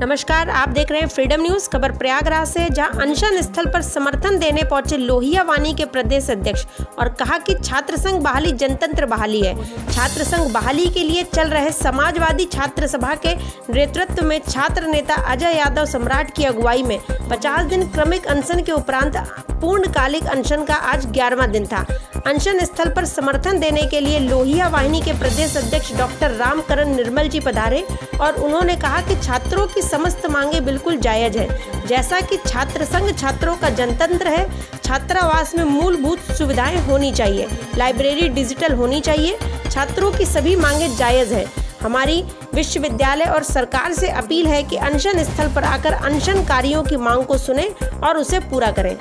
नमस्कार, आप देख रहे हैं फ्रीडम न्यूज। खबर प्रयागराज से, जहां अनशन स्थल पर समर्थन देने पहुंचे लोहिया वानी के प्रदेश अध्यक्ष और कहा कि छात्र संघ बहाली जनतंत्र बहाली है। छात्र संघ बहाली के लिए चल रहे समाजवादी छात्र सभा के नेतृत्व में छात्र नेता अजय यादव सम्राट की अगुवाई में 50 दिन क्रमिक अनशन के उपरांत पूर्णकालिक अनशन का आज 11वां दिन था। अनशन स्थल पर समर्थन देने के लिए लोहिया वाहिनी के प्रदेश अध्यक्ष डॉक्टर रामकरण निर्मल जी पधारे और उन्होंने कहा कि छात्रों की समस्त मांगे बिल्कुल जायज है। जैसा कि छात्र संघ छात्रों का जनतंत्र है, छात्रावास में मूलभूत सुविधाएं होनी चाहिए, लाइब्रेरी डिजिटल होनी चाहिए, छात्रों की सभी मांगे जायज है। हमारी विश्वविद्यालय और सरकार से अपील है कि अनशन स्थल पर आकर अनशनकारियों की मांग को सुने और उसे पूरा करें।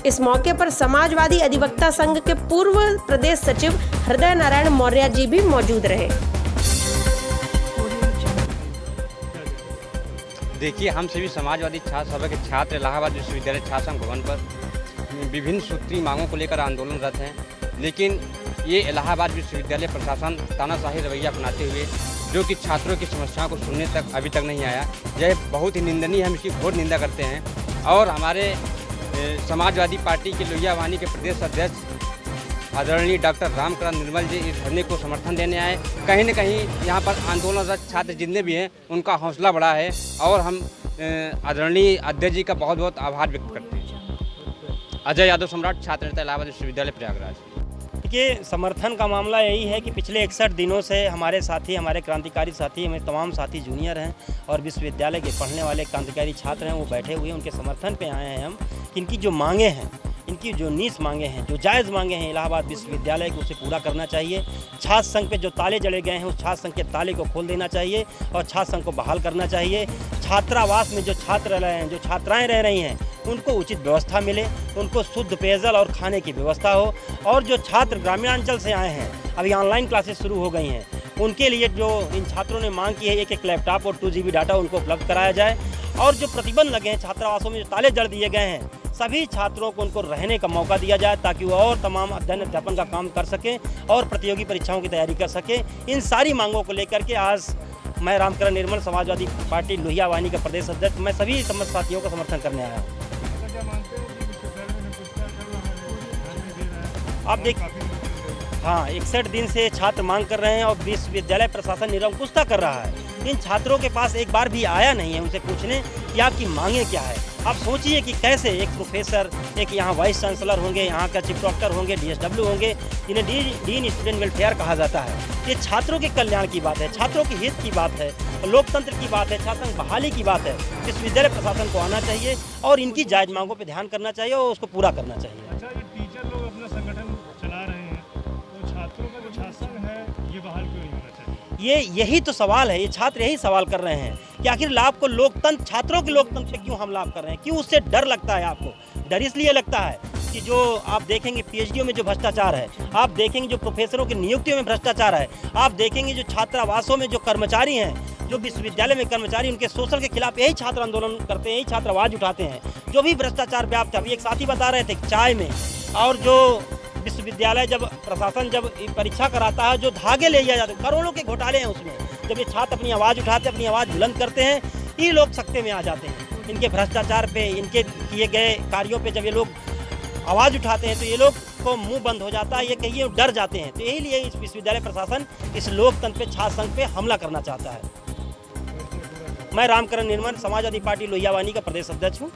इस मौके पर समाजवादी अधिवक्ता संघ के पूर्व प्रदेश सचिव हृदय नारायण मौर्य जी भी मौजूद रहे। देखिए, हम सभी समाजवादी छात्र सभा के छात्र इलाहाबाद विश्वविद्यालय छात्र संघ भवन पर विभिन्न सूत्री मांगों को लेकर आंदोलनरत हैं, लेकिन ये इलाहाबाद विश्वविद्यालय प्रशासन तानाशाही रवैया अपनाते हुए जो कि छात्रों की समस्याओं को सुनने तक अभी तक नहीं आया, यह बहुत ही निंदनीय, हम इसकी घोर निंदा करते हैं। और हमारे समाजवादी पार्टी के लोहिया वानी के प्रदेश अध्यक्ष आदरणीय डॉक्टर रामकरण निर्मल जी इस धरने को समर्थन देने आए। कहीं न कहीं यहाँ पर आंदोलनरत छात्र जितने भी हैं उनका हौसला बढ़ा है और हम आदरणीय अध्यक्ष जी का बहुत बहुत आभार व्यक्त करते हैं। अजय यादव सम्राट, छात्र नेता इलाहाबाद विश्वविद्यालय प्रयागराज। देखिए, समर्थन का मामला यही है कि पिछले 61 दिनों से हमारे साथी, हमारे क्रांतिकारी साथी, हमें तमाम साथी जूनियर हैं और विश्वविद्यालय के पढ़ने वाले क्रांतिकारी छात्र हैं, वो बैठे हुए हैं। उनके समर्थन पे आए हैं हम कि इनकी जो मांगे हैं, इनकी जो नीच मांगे हैं, जो जायज़ मांगे हैं इलाहाबाद विश्वविद्यालय को, उसे पूरा करना चाहिए। छात्र संघ पे जो ताले जड़े गए हैं, उस छात्र संघ के ताले को खोल देना चाहिए और छात्र संघ को बहाल करना चाहिए। छात्रावास में जो छात्र रह रहे हैं, जो छात्राएं रह रही हैं, उनको उचित व्यवस्था मिले, उनको शुद्ध पेयजल और खाने की व्यवस्था हो। और जो छात्र ग्रामीणांचल से आए हैं, अभी ऑनलाइन क्लासेस शुरू हो गई हैं, उनके लिए जो इन छात्रों ने मांग की है, एक लैपटॉप और 2 GB डाटा उनको उपलब्ध कराया जाए। और जो प्रतिबंध लगे हैं छात्रावासों में, जो ताले जड़ दिए गए हैं, सभी छात्रों को उनको रहने का मौका दिया जाए ताकि वो और तमाम अध्ययन अध्यापन का काम कर सकें और प्रतियोगी परीक्षाओं की तैयारी कर सकें। इन सारी मांगों को लेकर के आज मैं रामकरण निर्मल, समाजवादी पार्टी लोहिया वाहिनी का प्रदेश अध्यक्ष, मैं सभी समस्त साथियों का समर्थन करने आया हूँ। आप देख, हाँ, 61 दिन से छात्र मांग कर रहे हैं और विश्वविद्यालय प्रशासन निरंकुशता कर रहा है। इन छात्रों के पास एक बार भी आया नहीं है उनसे पूछने कि आपकी मांगे क्या है। आप सोचिए कि कैसे एक प्रोफेसर, एक यहाँ वाइस चांसलर होंगे, यहाँ का चीफ डॉक्टर होंगे, DSW होंगे, जिन्हें डीन स्टूडेंट वेलफेयर कहा जाता है। ये छात्रों के कल्याण की बात है, छात्रों के हित की बात है, लोकतंत्र की बात है, छात्र संघ बहाली की बात है। विश्वविद्यालय प्रशासन को आना चाहिए और इनकी जायज मांगों पर ध्यान करना चाहिए और उसको पूरा करना चाहिए। अच्छा, ये टीचर लोग अपना संगठन चला रहे हैं, तो छात्रों का जो छात्र संघ है, ये बहाल क्यों नहीं होना चाहिए? यही तो सवाल है, ये छात्र यही सवाल कर रहे हैं कि आखिर लाभ को लोकतंत्र, छात्रों के लोकतंत्र से क्यों हम लाभ कर रहे हैं, क्यों उससे डर लगता है आपको? डर इसलिए लगता है कि जो आप देखेंगे PhDओं में जो भ्रष्टाचार है, आप देखेंगे जो प्रोफेसरों की नियुक्तियों में भ्रष्टाचार है, आप देखेंगे जो छात्रावासों में जो कर्मचारी हैं, जो विश्वविद्यालय में कर्मचारी, उनके शोषण के खिलाफ यही छात्र आंदोलन करते हैं, यही छात्र आवाज उठाते हैं। जो भी भ्रष्टाचार व्याप्त है, अभी एक साथी बता रहे थे चाय में, और जो विश्वविद्यालय जब प्रशासन जब परीक्षा कराता है, जो धागे ले जाए जाते हैं, करोड़ों के घोटाले हैं उसमें। जब ये छात्र अपनी आवाज़ उठाते हैं, अपनी आवाज़ बुलंद करते हैं, ये लोग सत्ते में आ जाते हैं। इनके भ्रष्टाचार पे, इनके किए गए कार्यों पे जब ये लोग आवाज़ उठाते हैं तो ये लोग को मुंह बंद हो जाता है, ये कहिए डर जाते हैं। तो यही लिए इस विश्वविद्यालय प्रशासन इस लोकतंत्र पे, छात्र संघ पे हमला करना चाहता है। मैं रामकरण निर्मल, समाजवादी पार्टी लोहिया वाहिनी का प्रदेश अध्यक्ष हूँ।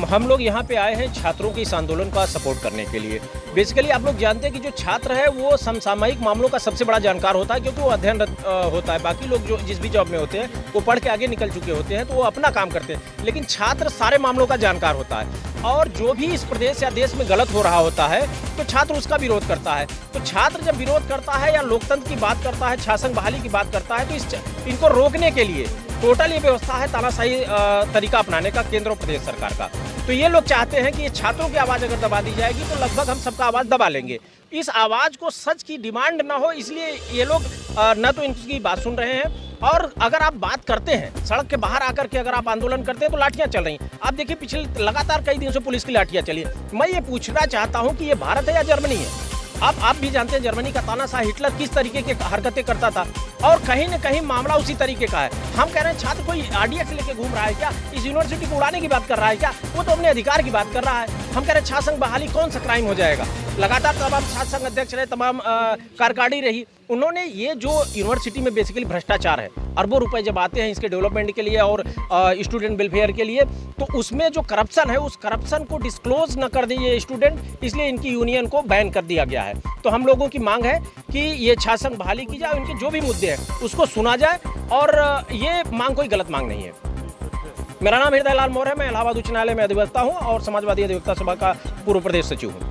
हम लोग यहाँ पे आए हैं छात्रों के इस आंदोलन का सपोर्ट करने के लिए। बेसिकली आप लोग जानते हैं कि जो छात्र है वो समसामयिक मामलों का सबसे बड़ा जानकार होता है, क्योंकि वो अध्ययनरत होता है। बाकी लोग जो जिस भी जॉब में होते हैं वो पढ़ के आगे निकल चुके होते हैं, तो वो अपना काम करते हैं, लेकिन छात्र सारे मामलों का जानकार होता है और जो भी इस प्रदेश या देश में गलत हो रहा होता है तो छात्र उसका विरोध करता है। तो छात्र जब विरोध करता है या लोकतंत्र की बात करता है, छात्र संघ बहाली की बात करता है, तो इनको रोकने के लिए टोटल ये व्यवस्था है तानाशाही तरीका अपनाने का केंद्र और प्रदेश सरकार का। तो ये लोग चाहते हैं कि ये छात्रों की आवाज़ अगर दबा दी जाएगी तो लगभग हम सबका आवाज़ दबा लेंगे। इस आवाज़ को सच की डिमांड ना हो, इसलिए ये लोग न तो इनकी बात सुन रहे हैं, और अगर आप बात करते हैं सड़क के बाहर आकर के, अगर आप आंदोलन करते हैं तो लाठियां चल रही हैं। आप देखिए, पिछले लगातार कई दिनों से पुलिस की लाठियां चली है। मैं ये पूछना चाहता हूं कि ये भारत है या जर्मनी है? आप भी जानते हैं जर्मनी का तानाशाह हिटलर किस तरीके की हरकतें करता था, और कहीं न कहीं मामला उसी तरीके का है। हम कह रहे हैं छात्र कोई आरडीएक्स लेके घूम रहा है क्या, इस यूनिवर्सिटी को उड़ाने की बात कर रहा है क्या, वो तो अपने अधिकार की बात कर रहा है। हम कह रहे हैं छात्र संघ बहाली कौन सा क्राइम हो जाएगा। लगातार तमाम छात्र संघ अध्यक्ष रहे, तमाम कार्यकारिणी रही, उन्होंने ये जो यूनिवर्सिटी में बेसिकली भ्रष्टाचार है, अरबों रुपए जब आते हैं इसके डेवलपमेंट के लिए और स्टूडेंट वेलफेयर के लिए, तो उसमें जो करप्शन है उस करप्शन को डिस्क्लोज न कर दिए स्टूडेंट, इसलिए इनकी यूनियन को बैन कर दिया गया है। तो हम लोगों की मांग है कि ये छात्र संघ बहाली की जाए, इनके जो भी मुद्दे हैं उसको सुना जाए, और ये मांग कोई गलत मांग नहीं है। मेरा नाम हृदय लाल मौर्य है, मैं इलाहाबाद उच्च न्यायालय में अधिवक्ता हूँ और समाजवादी अधिवक्ता सभा का पूर्व प्रदेश सचिव हूँ।